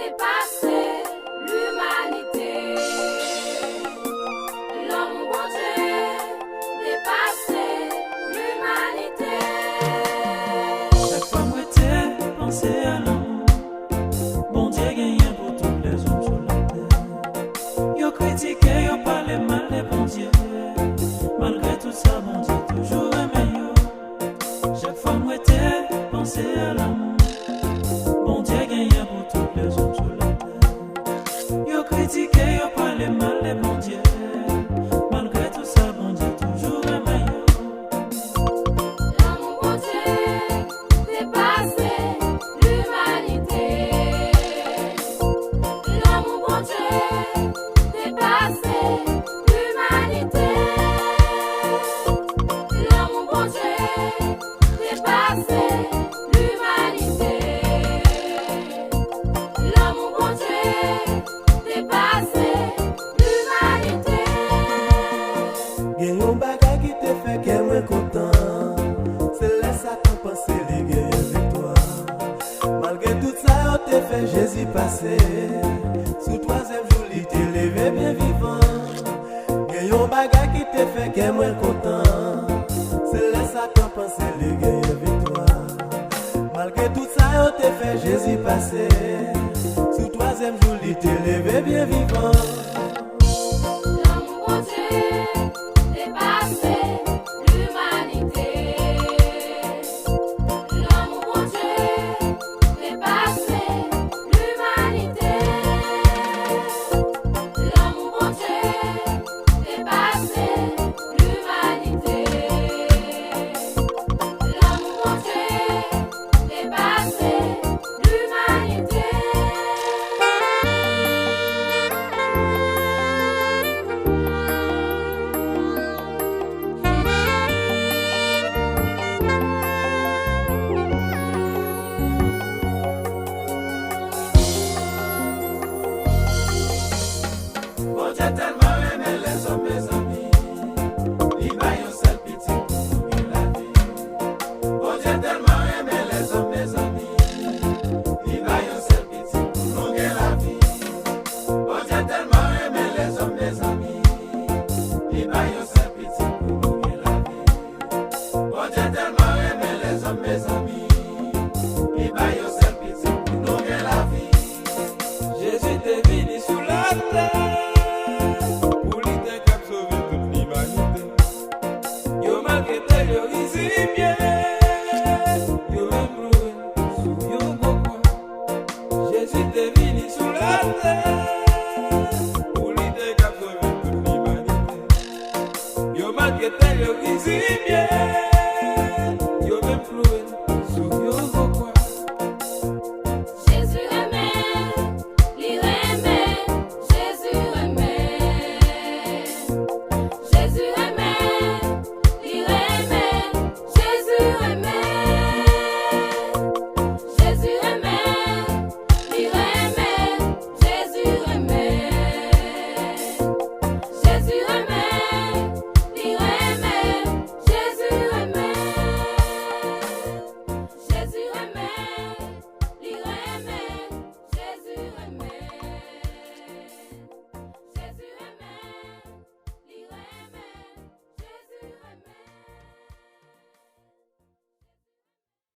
dépasser l'humanité. L'homme bon Dieu, dépasser l'humanité. Chaque fois moi t'ai pensé à l'amour, bon Dieu gagne pour tous les hommes sur la terre. Yo critiqué, yo parlé mal de bon Dieu. Malgré tout ça, bon Dieu toujours aimé yo. Chaque fois moi t'ai pensé à l'amour, bon Dieu gagne pour tous les hommes sur la terre. Yo critiqué, yo parlé mal de bon Dieu. Malgré tout ça, bon Dieu toujours aimé yo. L'amour bon Dieu, dépasser l'humanité. L'amour bon Dieu, dépasser l'humanité. L'amour bon Dieu, dépasser l'humanité. L'amour bon Dieu, dépasser l'humanité. Gen yon bagay qui te fait qu'elle moins content. C'est là ça t'en pensé les gains victoire. Malgré tout ça, on te fait Jésus passer. Sous troisième jour, il t'est levé bien vivant. Gen yon bagay qui te fait qu'elle moins content. C'est là ça t'en pensé les gains victoire. Malgré tout ça, on te fait Jésus passer.